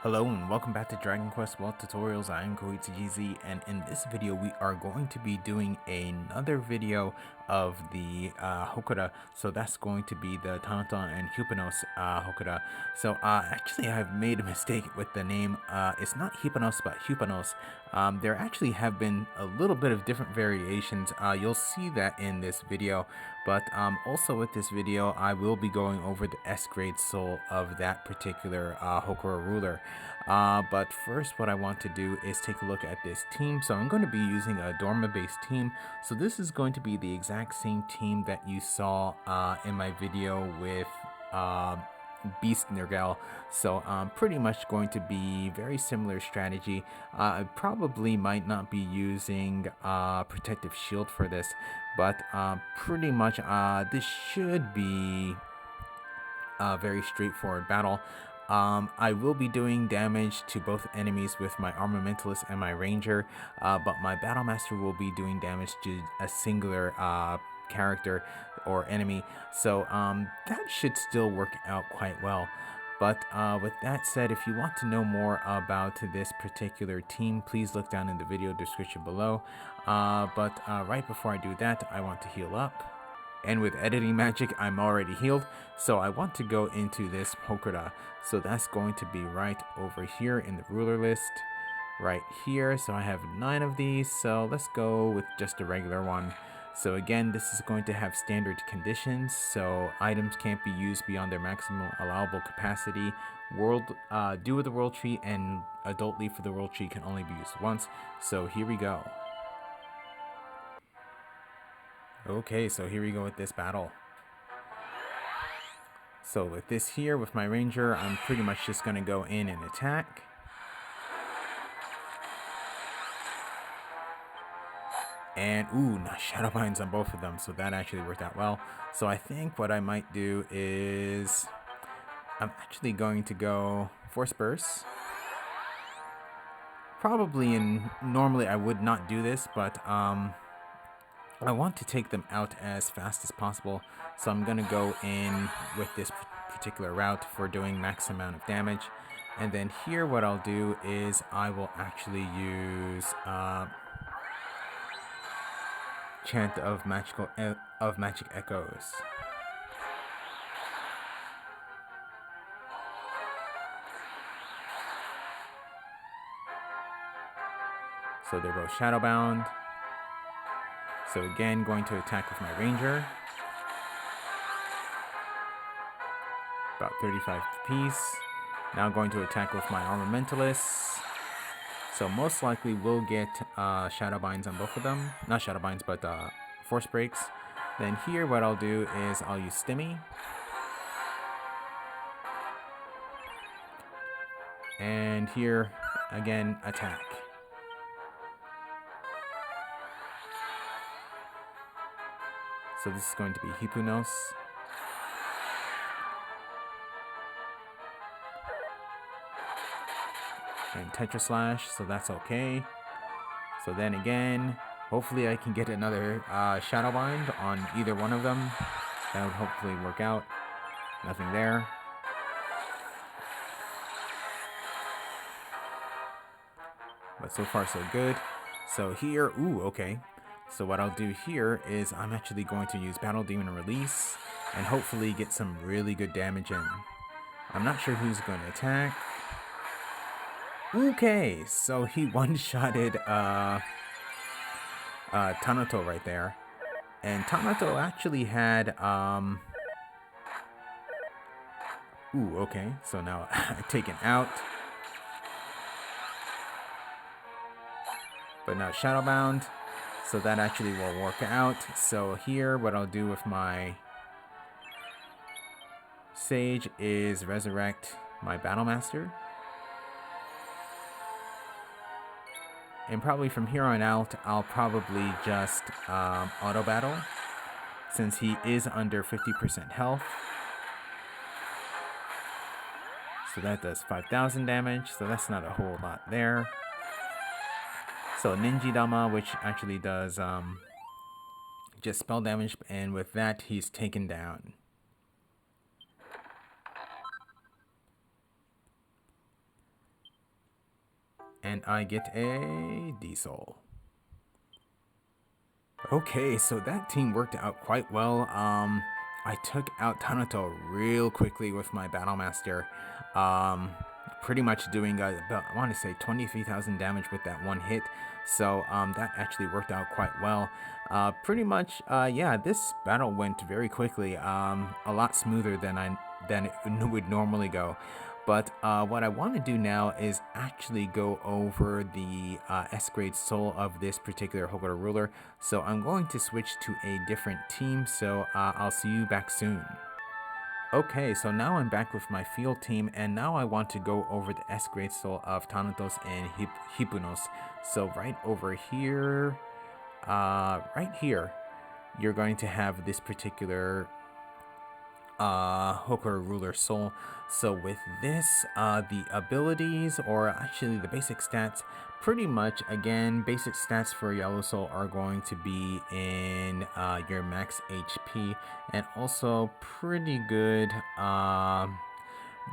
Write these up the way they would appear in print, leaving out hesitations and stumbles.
Hello and welcome back to Dragon Quest World Tutorials. I am GZ, and in this video we are going to be doing another video of the Hokora. So that's going to be the Tanato and Hipunos Hokora. So actually I've made a mistake with the name. It's not Hipunos but Hipunos. There actually have been a little bit of different variations. You'll see that in this video. But also with this video, I will be going over the S-grade soul of that particular Hokora ruler. But first, what I want to do is take a look at this team. So I'm going to be using a Dorma-based team. So this is going to be the exact same team that you saw in my video with Beast Nergal. So pretty much going to be very similar strategy. I probably might not be using protective shield for this, but pretty much this should be a very straightforward battle. I will be doing damage to both enemies with my Armamentalist and my Ranger, but my Battlemaster will be doing damage to a singular character or enemy, so that should still work out quite well. But with that said, if you want to know more about this particular team, please look down in the video description below. But right before I do that, I want to heal up. And with editing magic, I'm already healed, so I want to go into this Hokora. So that's going to be right over here in the ruler list, right here. So I have 9 of these, so let's go with just a regular one. So again, this is going to have standard conditions, so items can't be used beyond their maximum allowable capacity. Dew of the World Tree and Adult Leaf of the World Tree can only be used once. So here we go. Okay, so here we go with this battle. So with this here, with my Ranger, I'm pretty much just going to go in and attack. And, ooh, nice Shadow Binds on both of them, so that actually worked out well. So I think what I might do is I'm actually going to go Force Burst. Normally I would not do this, but I want to take them out as fast as possible, so I'm going to go in with this particular route for doing max amount of damage. And then here what I'll do is I will actually use Chant of Magic Echoes. So they're both Shadowbound. So again, going to attack with my Ranger. About 35 apiece. Now going to attack with my Armamentalist. So most likely we'll get Shadow Binds on both of them. Not Shadow Binds, but Force Breaks. Then here what I'll do is I'll use Stimmy. And here, again, attack. So this is going to be Hipunos. And Tetra Slash, so that's okay. So then again, hopefully I can get another Shadow Bind on either one of them. That would hopefully work out. Nothing there. But so far so good. So here, ooh, okay. So what I'll do here is I'm actually going to use Battle Demon Release and hopefully get some really good damage in. I'm not sure who's going to attack. Okay, so he one-shotted Tanato right there. And Tanato actually had ooh, okay, so now taken out. But now Shadowbound. So that actually will work out. So here, what I'll do with my Sage is resurrect my Battlemaster. And probably from here on out, I'll probably just auto battle, since he is under 50% health. So that does 5,000 damage, so that's not a whole lot there. So Ninja Dama, which actually does just spell damage, and with that he's taken down. And I get a D-Soul. Okay, so that team worked out quite well. I took out Tanato real quickly with my Battlemaster. Pretty much doing about, I want to say 23,000 damage with that one hit. So that actually worked out quite well. Pretty much, yeah, this battle went very quickly. A lot smoother than it would normally go. But what I want to do now is actually go over the S-grade soul of this particular Hokora ruler. So I'm going to switch to a different team, so I'll see you back soon. Okay, so now I'm back with my field team, and now I want to go over the S-grade soul of Thanatos and Hipunos. So right over here, you're going to have this particular Hokora ruler soul. So with this, the abilities, or actually the basic stats, pretty much again, basic stats for yellow soul are going to be in your max HP, and also pretty good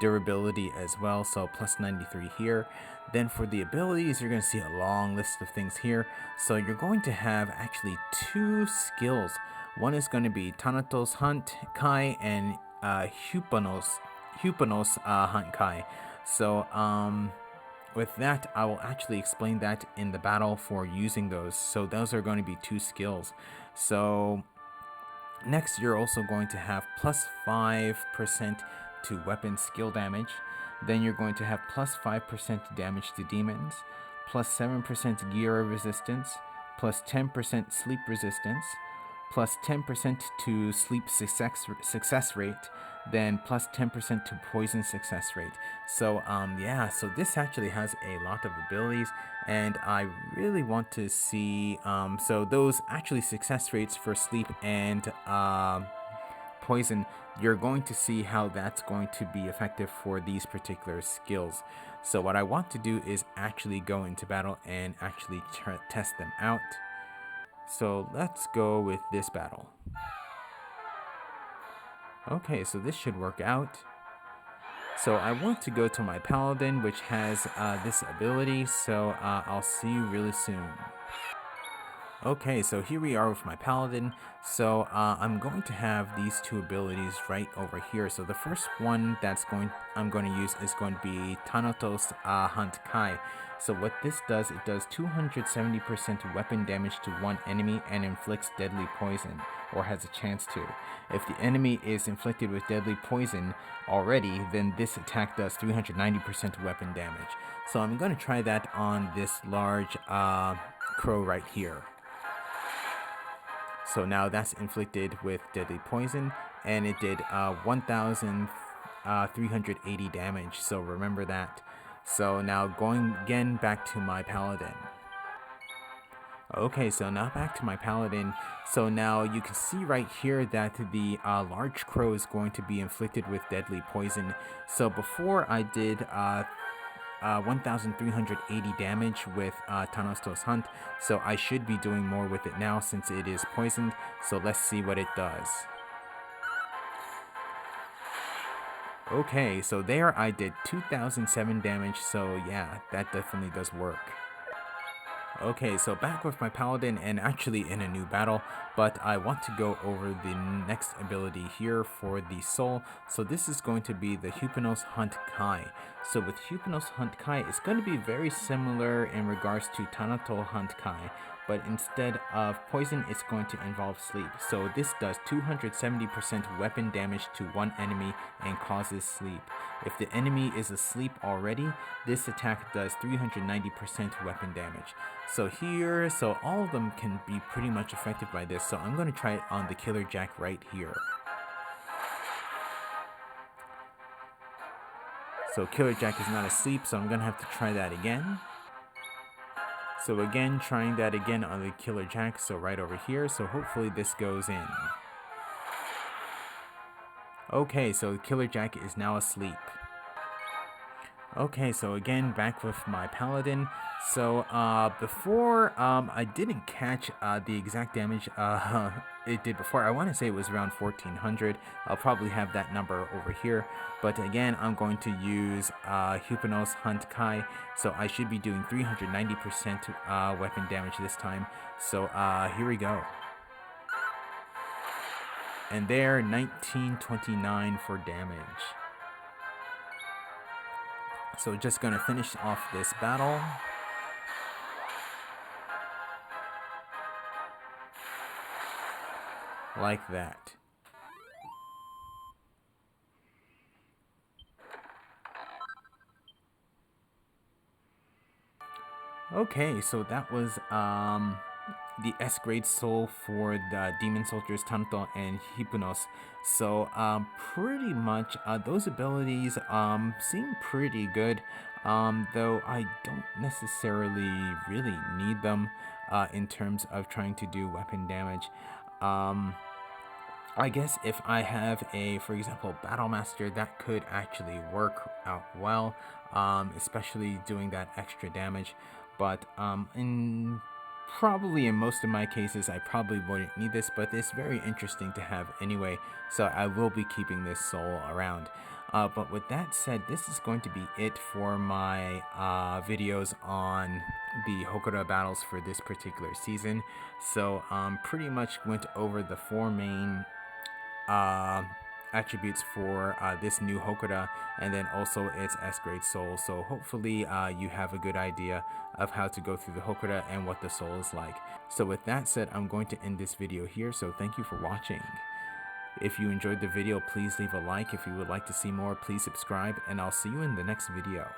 durability as well, so plus 93 here. Then for the abilities, you're going to see a long list of things here. So you're going to have actually two skills. One is going to be Thanatos Hunt Kai and Hipunos Hunt Kai. So with that, I will actually explain that in the battle for using those. So those are going to be two skills. So next, you're also going to have plus 5% to weapon skill damage. Then you're going to have plus 5% damage to demons, plus 7% Gira Resistance, plus 10% sleep resistance, plus 10% to sleep success rate, then plus 10% to poison success rate. So yeah, so this actually has a lot of abilities, and I really want to see so those actually success rates for sleep and poison, you're going to see how that's going to be effective for these particular skills. So what I want to do is actually go into battle and actually test them out. So let's go with this battle. Okay, so this should work out. So I want to go to my paladin, which has this ability, so I'll see you really soon. Okay, so here we are with my paladin. So I'm going to have these two abilities right over here. So the first one I'm going to use is going to be Thanatos Hunt Kai. So what this does, it does 270% weapon damage to one enemy and inflicts deadly poison, or has a chance to. If the enemy is inflicted with deadly poison already, then this attack does 390% weapon damage. So I'm going to try that on this large crow right here. So now that's inflicted with deadly poison, and it did 1,380 damage, so remember that. So now going again back to my paladin. Okay, so now back to my paladin. So now you can see right here that the large crow is going to be inflicted with deadly poison. So before I did 1,380 damage with Thanatos Hunt, so I should be doing more with it now since it is poisoned. So let's see what it does. Okay, so there I did 2,007 damage, so yeah, that definitely does work. Okay, so back with my paladin, and actually in a new battle, but I want to go over the next ability here for the soul. So this is going to be the Hipunos Hunt Kai. So with Hipunos Hunt Kai, it's going to be very similar in regards to Tanato Hunt Kai, but instead of poison, it's going to involve sleep. So this does 270% weapon damage to one enemy and causes sleep. If the enemy is asleep already, this attack does 390% weapon damage. So all of them can be pretty much affected by this. So I'm going to try it on the Killer Jack right here. So Killer Jack is not asleep, so I'm going to have to try that again. So again, trying that again on the Killer Jack, so right over here. So hopefully this goes in. Okay, so the Killer Jack is now asleep. Okay, so again, back with my paladin. So before, I didn't catch the exact damage it did before. I want to say it was around 1400. I'll probably have that number over here. But again, I'm going to use Hipunos Hokora, so I should be doing 390% weapon damage this time. So here we go. And there, 1929 for damage. So just gonna finish off this battle. Like that. Okay, so that was the S grade soul for the demon soldiers Tanato and Hipunos. So pretty much those abilities seem pretty good, though I don't necessarily really need them in terms of trying to do weapon damage. I guess if I have a, for example, Battle Master, that could actually work out well, especially doing that extra damage. But probably in most of my cases, I probably wouldn't need this, but it's very interesting to have anyway, so I will be keeping this soul around. But with that said, this is going to be it for my videos on the Hokora battles for this particular season. So pretty much went over the four main attributes for this new Hokora, and then also its S-grade soul. So hopefully you have a good idea of how to go through the Hokora and what the soul is like. So with that said, I'm going to end this video here, so thank you for watching. If you enjoyed the video, please leave a like. If you would like to see more, please subscribe, and I'll see you in the next video.